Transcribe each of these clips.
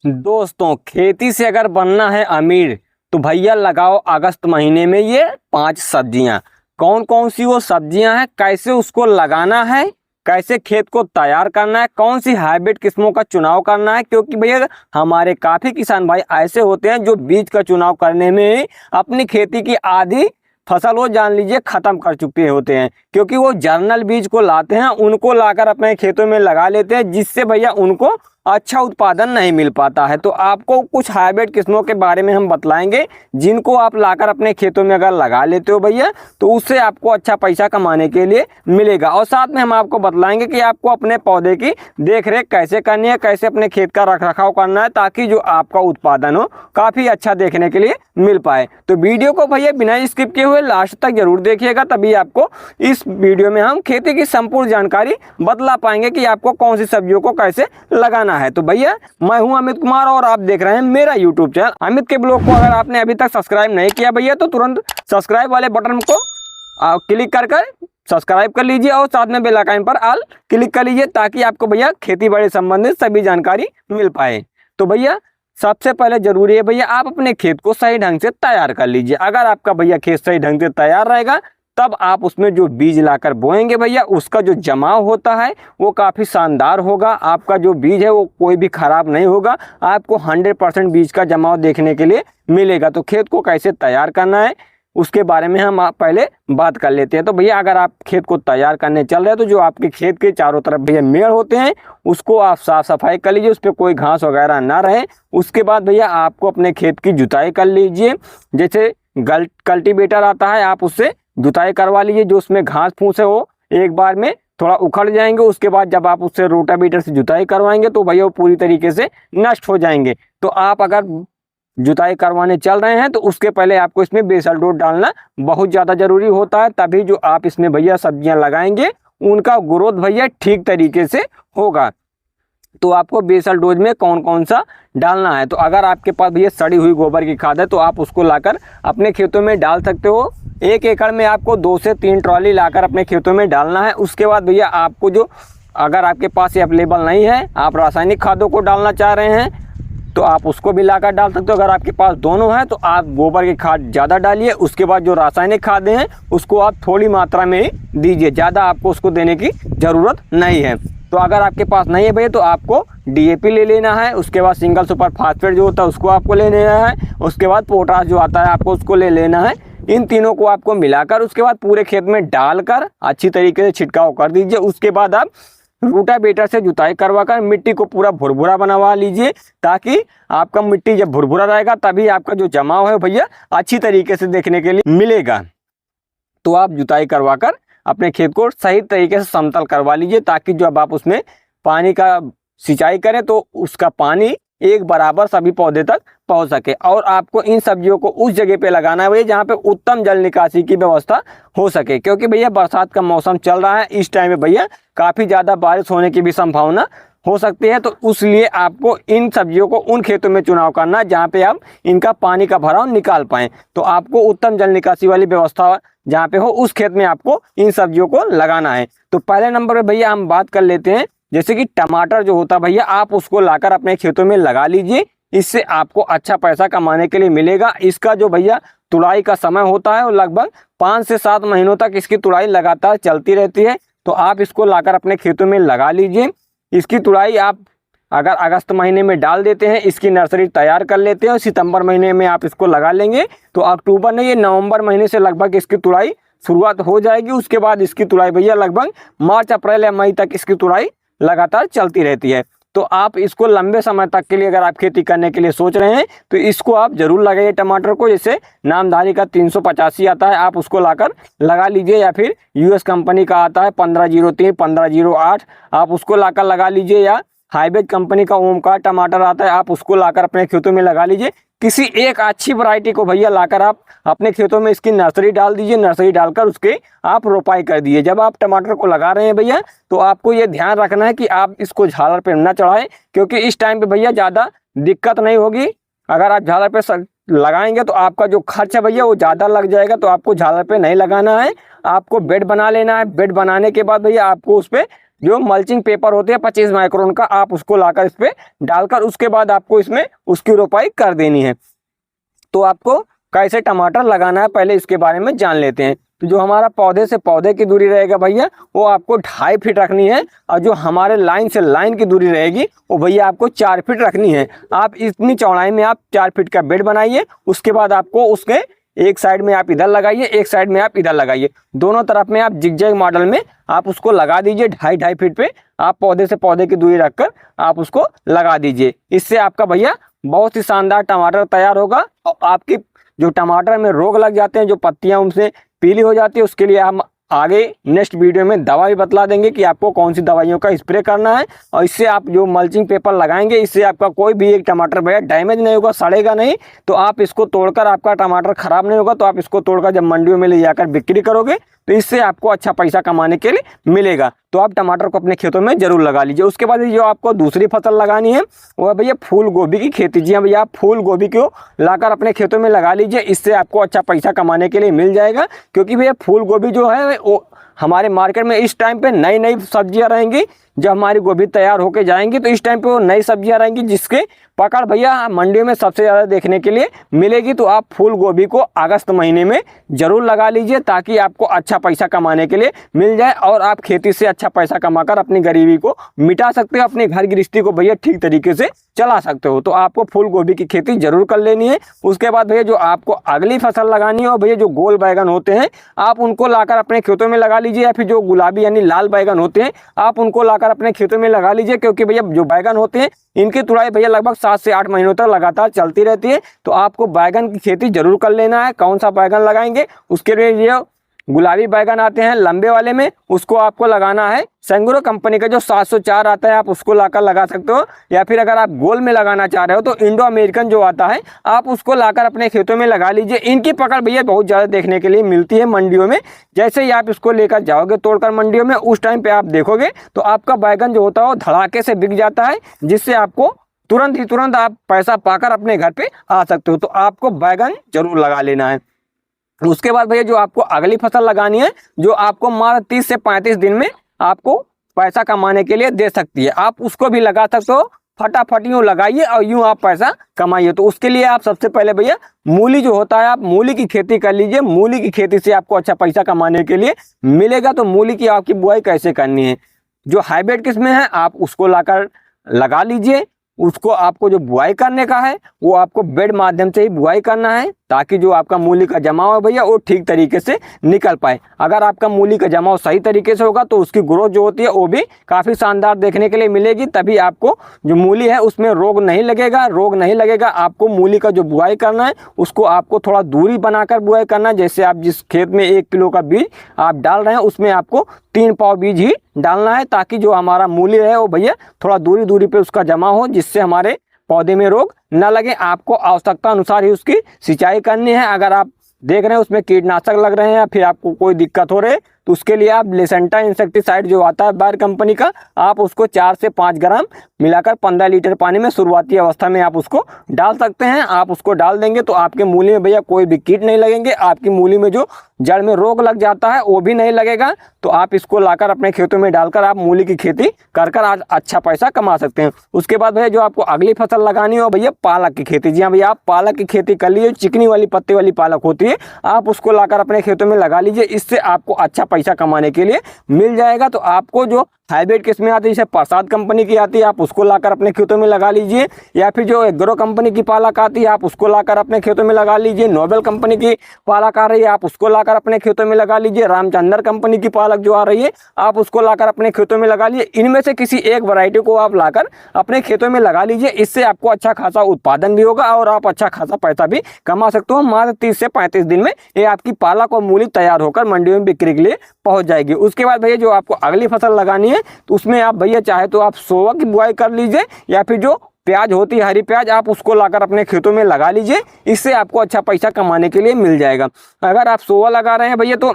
दोस्तों, खेती से अगर बनना है अमीर तो भैया लगाओ अगस्त महीने में ये 5 सब्जियां। कौन कौन सी वो सब्जियां हैं, कैसे उसको लगाना है, कैसे खेत को तैयार करना है, कौन सी हाइब्रिड किस्मों का चुनाव करना है। क्योंकि भैया हमारे काफ़ी किसान भाई ऐसे होते हैं जो बीज का चुनाव करने में ही अपनी खेती की आधी फसल वो जान लीजिए खत्म कर चुके होते हैं। क्योंकि वो जर्नल बीज को लाते हैं, उनको लाकर अपने खेतों में लगा लेते हैं, जिससे भैया उनको अच्छा उत्पादन नहीं मिल पाता है। तो आपको कुछ हाइब्रिड किस्मों के बारे में हम बतलाएंगे, जिनको आप लाकर अपने खेतों में अगर लगा लेते हो भैया तो उससे आपको अच्छा पैसा कमाने के लिए मिलेगा। और साथ में हम आपको बतलाएंगे कि आपको अपने पौधे की देख रेख कैसे करनी है, कैसे अपने खेत का रख रखाव करना है, ताकि जो आपका उत्पादन हो काफ़ी अच्छा देखने के लिए मिल पाए। तो वीडियो को भैया बिना स्किप किए हुए लास्ट तक जरूर देखिएगा, तभी आपको इस वीडियो में हम खेती की संपूर्ण जानकारी बतला पाएंगे कि आपको कौन सी सब्जियों को कैसे लगाना है। तो भैया मैं हूं अमित कुमार और आप देख रहे हैं मेरा यूट्यूब चैनल अमित के ब्लॉग को। अगर आपने अभी तक सब्सक्राइब नहीं किया भैया तो तुरंत सब्सक्राइब वाले बटन को क्लिक कर सब्सक्राइब कर लीजिए और साथ में बेल आइकन पर ऑल क्लिक कर लीजिए, ताकि आपको भैया खेती बाड़ी संबंधित सभी जानकारी मिल पाए। तो भैया सबसे पहले जरूरी है भैया आप अपने खेत को सही ढंग से तैयार कर लीजिए। अगर आपका भैया खेत सही ढंग से तैयार रहेगा तब आप उसमें जो बीज लाकर बोएंगे भैया उसका जो जमाव होता है वो काफ़ी शानदार होगा। आपका जो बीज है वो कोई भी खराब नहीं होगा, आपको 100% बीज का जमाव देखने के लिए मिलेगा। तो खेत को कैसे तैयार करना है उसके बारे में हम पहले बात कर लेते हैं। तो भैया अगर आप खेत को तैयार करने चल रहे हैं तो जो आपके खेत के चारों तरफ भैया मेड़ होते हैं उसको आप साफ सफाई कर लीजिए, उस पर कोई घास वगैरह ना रहे। उसके बाद भैया आपको अपने खेत की जुताई कर लीजिए। जैसे कल्टीवेटर आता है आप उससे जुताई करवा लीजिए, जो उसमें घास फूस है वो एक बार में थोड़ा उखड़ जाएंगे। उसके बाद जब आप उससे रोटावेटर से जुताई करवाएंगे तो भैया वो पूरी तरीके से नष्ट हो जाएंगे। तो आप अगर जुताई करवाने चल रहे हैं तो उसके पहले आपको इसमें बेसल डोज डालना बहुत ज़्यादा ज़रूरी होता है, तभी जो आप इसमें भैया सब्जियां लगाएंगे उनका ग्रोथ भैया ठीक तरीके से होगा। तो आपको बेसल डोज में कौन कौन सा डालना है, तो अगर आपके पास भैया सड़ी हुई गोबर की खाद है तो आप उसको लाकर अपने खेतों में डाल सकते हो। 1 एकड़ में आपको 2 से 3 ट्रॉली लाकर अपने खेतों में डालना है। उसके बाद भैया आपको जो अगर आपके पास ये अवेलेबल नहीं है, आप रासायनिक खादों को डालना चाह रहे हैं तो आप उसको भी लाकर डाल सकते हो। अगर आपके पास दोनों है तो आप गोबर की खाद ज़्यादा डालिए, उसके बाद जो रासायनिक खादें हैं उसको आप थोड़ी मात्रा में ही दीजिए, ज़्यादा आपको उसको देने की ज़रूरत नहीं है। तो अगर आपके पास नहीं है भैया तो आपको डीएपी ले लेना है, उसके बाद सिंगल सुपर फास्फेट जो होता है उसको आपको ले लेना है, उसके बाद पोटाश जो आता है आपको उसको ले लेना है। इन तीनों को आपको मिलाकर उसके बाद पूरे खेत में डालकर अच्छी तरीके से छिड़काव कर दीजिए। उसके बाद आप रोटावेटर से जुताई करवाकर मिट्टी को पूरा भुरभुरा बनवा लीजिए, ताकि आपका मिट्टी जब भुरभुरा रहेगा तभी आपका जो जमाव है भैया अच्छी तरीके से देखने के लिए मिलेगा। तो आप जुताई करवाकर अपने खेत को सही तरीके से समतल करवा लीजिए, ताकि जब आप उसमें पानी का सिंचाई करें तो उसका पानी एक बराबर सभी पौधे तक पहुंच सके। और आपको इन सब्जियों को उस जगह पे लगाना है भैया जहाँ पे उत्तम जल निकासी की व्यवस्था हो सके, क्योंकि भैया बरसात का मौसम चल रहा है, इस टाइम में भैया काफ़ी ज़्यादा बारिश होने की भी संभावना हो सकती है। तो उसलिए आपको इन सब्जियों को उन खेतों में चुनाव करना है जहाँ पे आप इनका पानी का भराव निकाल पाएँ। तो आपको उत्तम जल निकासी वाली व्यवस्था जहाँ पे हो उस खेत में आपको इन सब्जियों को लगाना है। तो पहले नंबर पे भैया हम बात कर लेते हैं, जैसे कि टमाटर जो होता है भैया आप उसको लाकर अपने खेतों में लगा लीजिए, इससे आपको अच्छा पैसा कमाने के लिए मिलेगा। इसका जो भैया तुड़ाई का समय होता है वो लगभग 5 से 7 महीनों तक इसकी तुड़ाई लगातार चलती रहती है। तो आप इसको लाकर अपने खेतों में लगा लीजिए। इसकी तुड़ाई आप अगर अगस्त महीने में डाल देते हैं, इसकी नर्सरी तैयार कर लेते हैं और सितंबर महीने में आप इसको लगा लेंगे तो अक्टूबर नहीं, ये नवंबर महीने से लगभग इसकी तुड़ाई शुरुआत हो जाएगी। उसके बाद इसकी तुड़ाई भैया लगभग मार्च अप्रैल या मई तक इसकी तुड़ाई लगातार चलती रहती है। तो आप इसको लंबे समय तक के लिए अगर आप खेती करने के लिए सोच रहे हैं तो इसको आप जरूर लगाइए टमाटर को। जैसे नामधारी का 385 आता है आप उसको लाकर लगा लीजिए, या फिर यूएस कंपनी का आता है 1503, 1508 आप उसको लाकर लगा लीजिए, या हाइब्रिड कंपनी का ओमकार टमाटर आता है आप उसको लाकर अपने खेतों में लगा लीजिए। किसी एक अच्छी वैरायटी को भैया लाकर आप अपने खेतों में इसकी नर्सरी डाल दीजिए, नर्सरी डालकर उसके आप रोपाई कर दीजिए। जब आप टमाटर को लगा रहे हैं भैया तो आपको ये ध्यान रखना है कि आप इसको झालर पे न चढ़ाएं, क्योंकि इस टाइम पे भैया ज़्यादा दिक्कत नहीं होगी। अगर आप झालर पे लगाएंगे तो आपका जो खर्च है भैया वो ज़्यादा लग जाएगा। तो आपको झालर पे नहीं लगाना है, आपको बेड बना लेना है। बेड बनाने के बाद भैया आपको उस पर जो मल्चिंग पेपर होते हैं 25 माइक्रोन का, आप उसको लाकर इस पे डालकर उसके बाद आपको इसमें उसकी रोपाई कर देनी है। तो आपको कैसे टमाटर लगाना है पहले इसके बारे में जान लेते हैं। तो जो हमारा पौधे से पौधे की दूरी रहेगा भैया वो आपको 2.5 फीट रखनी है, और जो हमारे लाइन से लाइन की दूरी रहेगी वो भैया आपको 4 फीट रखनी है। आप इतनी चौड़ाई में आप 4 फीट का बेड बनाइए। उसके बाद आपको उसके एक साइड में आप इधर लगाइए, एक साइड में आप इधर लगाइए, दोनों तरफ में आप जिगजैग मॉडल में आप उसको लगा दीजिए। 2.5 फीट पे आप पौधे से पौधे की दूरी रखकर आप उसको लगा दीजिए। इससे आपका भैया बहुत ही शानदार टमाटर तैयार होगा। और आपकी जो टमाटर में रोग लग जाते हैं, जो पत्तियां उनसे पीली हो जाती है, उसके लिए हम आगे नेक्स्ट वीडियो में दवा भी बतला देंगे कि आपको कौन सी दवाइयों का स्प्रे करना है। और इससे आप जो मल्चिंग पेपर लगाएंगे इससे आपका कोई भी एक टमाटर भैया डैमेज नहीं होगा, सड़ेगा नहीं। तो आप इसको तोड़कर, आपका टमाटर खराब नहीं होगा, तो आप इसको तोड़कर जब मंडियों में ले जाकर बिक्री करोगे तो इससे आपको अच्छा पैसा कमाने के लिए मिलेगा। तो आप टमाटर को अपने खेतों में जरूर लगा लीजिए। उसके बाद जो आपको दूसरी फसल लगानी है वो है भैया फूल गोभी की खेती। जी हाँ भैया, आप फूल गोभी को लाकर अपने खेतों में लगा लीजिए। इससे आपको अच्छा पैसा कमाने के लिए मिल जाएगा, क्योंकि भैया फूल गोभी जो है वो हमारे मार्केट में इस टाइम पे नई नई सब्जियां रहेंगी। जब हमारी गोभी तैयार होके जाएंगी तो इस टाइम पे वो नई सब्जियां रहेंगी जिसके पकड़ भैया मंडियों में सबसे ज़्यादा देखने के लिए मिलेगी। तो आप फूल गोभी को अगस्त महीने में ज़रूर लगा लीजिए ताकि आपको अच्छा पैसा कमाने के लिए मिल जाए, और आप खेती से अच्छा पैसा कमाकर अपनी गरीबी को मिटा सकते हो, अपनी घर गृहस्थी को भैया ठीक तरीके से चला सकते हो। तो आपको फूल गोभी की खेती जरूर कर लेनी है। उसके बाद भैया जो आपको अगली फसल लगानी है और भैया जो गोल बैगन होते हैं आप उनको लाकर अपने खेतों में लगा लीजिए, या फिर जो गुलाबी यानी लाल बैगन होते हैं आप उनको लाकर अपने खेतों में लगा लीजिए। क्योंकि भैया जो बैगन होते हैं इनकी तुड़ाई भैया लगभग 7 से 8 महीनों तक लगातार चलती रहती है। तो आपको बैगन की खेती जरूर कर लेना है। कौन सा बैगन लगाएंगे, उसके लिए ये गुलाबी बैगन आते हैं लंबे वाले में, उसको आपको लगाना है सेंगरो कंपनी का जो 704 आता है, आप उसको लाकर लगा सकते हो। या फिर अगर आप गोल में लगाना चाह रहे हो तो इंडो अमेरिकन जो आता है आप उसको लाकर अपने खेतों में लगा लीजिए। इनकी पकड़ भैया बहुत ज़्यादा देखने के लिए मिलती है मंडियों में। जैसे ही आप इसको लेकर जाओगे तोड़कर मंडियों में, उस टाइम पे आप देखोगे तो आपका बैगन जो होता है वो धड़ाके से बिक जाता है, जिससे आपको तुरंत आप पैसा पाकर अपने घर पे आ सकते हो। तो आपको बैगन जरूर लगा लेना है। उसके बाद भैया जो आपको अगली फसल लगानी है जो आपको मात्र 30 से 35 दिन में आपको पैसा कमाने के लिए दे सकती है, आप उसको भी लगा सकते हो। फटाफट यूँ लगाइए और यूँ आप पैसा कमाइए। तो उसके लिए आप सबसे पहले भैया मूली जो होता है आप मूली की खेती कर लीजिए। मूली की खेती से आपको अच्छा पैसा कमाने के लिए मिलेगा। तो मूली की आपकी बुआई कैसे करनी है, जो हाइब्रिड किस्में हैं आप उसको लाकर लगा लीजिए। उसको आपको जो बुआई करने का है वो आपको बेड माध्यम से ही बुआई करना है, ताकि जो आपका मूली का जमाव है भैया वो ठीक तरीके से निकल पाए। अगर आपका मूली का जमाव सही तरीके से होगा तो उसकी ग्रोथ जो होती है वो भी काफ़ी शानदार देखने के लिए मिलेगी। तभी आपको जो मूली है उसमें रोग नहीं लगेगा। आपको मूली का जो बुआई करना है उसको आपको थोड़ा दूरी बनाकर बुआई करना है। जैसे आप जिस खेत में 1 किलो का बीज आप डाल रहे हैं उसमें आपको 3 पाव बीज ही डालना है, ताकि जो हमारा मूली है वो भैया थोड़ा दूरी पे उसका जमा हो, जिससे हमारे पौधे में रोग न लगे। आपको आवश्यकता अनुसार ही उसकी सिंचाई करनी है। अगर आप देख रहे हैं उसमें कीटनाशक लग रहे हैं या फिर आपको कोई दिक्कत हो रही है तो उसके लिए आप लेसेंटा इंसेक्टिसाइड जो आता है बायर कंपनी का, आप उसको 4 से 5 ग्राम मिलाकर 15 लीटर पानी में शुरुआती अवस्था में आप उसको डाल सकते हैं। आप उसको डाल देंगे तो आपके मूली में भैया कोई भी कीट नहीं लगेंगे। आपकी मूली में जो जड़ में रोग लग जाता है वो भी नहीं लगेगा। तो आप इसको लाकर अपने खेतों में डालकर आप मूली की खेती कर आज अच्छा पैसा कमा सकते हैं। उसके बाद भैया जो आपको अगली फसल लगानी हो भैया पालक की खेती। जी हाँ भैया, आप पालक की खेती कर लीजिए। चिकनी वाली पत्ते वाली पालक होती है, आप उसको लाकर अपने खेतों में लगा लीजिए। इससे आपको अच्छा पैसा कमाने के लिए मिल जाएगा। तो आपको जो हाइब्रिड किस्में आती है जैसे प्रसाद कंपनी की आती है आप उसको लाकर अपने खेतों में लगा लीजिए, या फिर जो एग्रो कंपनी की पालक आती है आप उसको लाकर अपने खेतों में लगा लीजिए। नोबेल कंपनी की पालक आ रही है आप उसको लाकर अपने खेतों में लगा लीजिए। रामचंद्र कंपनी की पालक जो आ रही है आप उसको लाकर अपने खेतों में लगा लीजिए। इनमें से किसी एक वैरायटी को आप लाकर अपने खेतों में लगा लीजिए। इससे आपको अच्छा खासा उत्पादन भी होगा और आप अच्छा खासा पैसा भी कमा सकते हो। मात्र 30 से 35 दिन में ये आपकी पालक और मूली तैयार होकर मंडियों में बिक्री के लिए पहुंच जाएगी। उसके बाद भैया जो आपको अगली फसल लगानी है तो उसमें आप भैया चाहे तो आप सोवा की बुआई कर लीजिए, या फिर जो प्याज होती है हरी प्याज आप उसको लाकर अपने खेतों में लगा लीजिए। इससे आपको अच्छा पैसा कमाने के लिए मिल जाएगा। अगर आप सोवा लगा रहे हैं भैया तो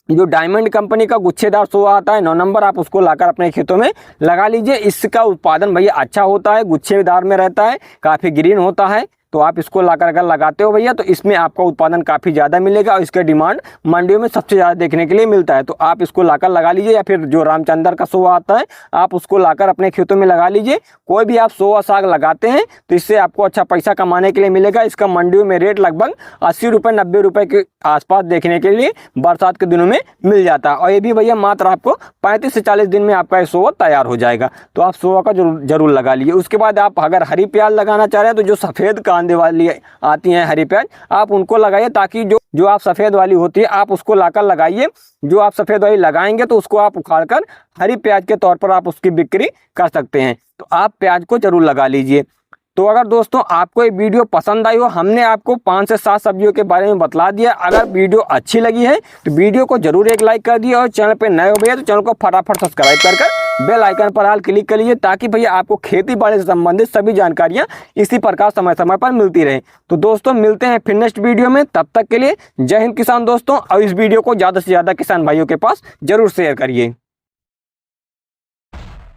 जो डायमंड कंपनी का गुच्छेदार सोवा आता है 9 नंबर आप उसको लाकर अपने खेतों में लगा लीजिए। इसका उत्पादन भैया अच्छा होता है, गुच्छेदार में रहता है, काफ़ी ग्रीन होता है। तो आप इसको लाकर अगर लगाते हो भैया तो इसमें आपका उत्पादन काफ़ी ज़्यादा मिलेगा और इसका डिमांड मंडियों में सबसे ज़्यादा देखने के लिए मिलता है। तो आप इसको लाकर लगा लीजिए, या फिर जो रामचंद्र का सोआ आता है आप उसको लाकर अपने खेतों में लगा लीजिए। कोई भी आप सोआ साग लगाते हैं तो इससे आपको अच्छा पैसा कमाने के लिए मिलेगा। इसका मंडियों में रेट लगभग 80 रुपये 90 रुपये के आसपास देखने के लिए बरसात के दिनों में मिल जाता है। और ये भी भैया मात्र आपको 35 से 40 दिन में आपका ये सोआ तैयार हो जाएगा। तो आप सोआ का जरूर लगा लीजिए। उसके बाद आप अगर हरी प्याज लगाना चाह रहे हैं तो जो सफ़ेद कांदे वाली आती हैं हरी प्याज, आप उनको लगाइए, ताकि जो आप सफ़ेद वाली होती है आप उसको लाकर लगाइए। जो आप सफ़ेद वाली लगाएंगे तो उसको आप उखाड़कर हरी प्याज के तौर पर आप उसकी बिक्री कर सकते हैं। तो आप प्याज को जरूर लगा लीजिए। तो अगर दोस्तों आपको ये वीडियो पसंद आई हो, हमने आपको 5 से 7 सब्जियों के बारे में बतला दिया। अगर वीडियो अच्छी लगी है तो वीडियो को जरूर एक लाइक कर दिए, और चैनल पे नए हो भैया तो चैनल को फटाफट सब्सक्राइब कर बेल आइकन पर हाल क्लिक कर लीजिए, ताकि भैया आपको खेती बाड़ी से संबंधित सभी जानकारियाँ इसी प्रकार समय समय पर मिलती रहे। तो दोस्तों मिलते हैं फिर नेक्स्ट वीडियो में, तब तक के लिए जय हिंद किसान दोस्तों। और इस वीडियो को ज़्यादा से ज़्यादा किसान भाइयों के पास जरूर शेयर करिए।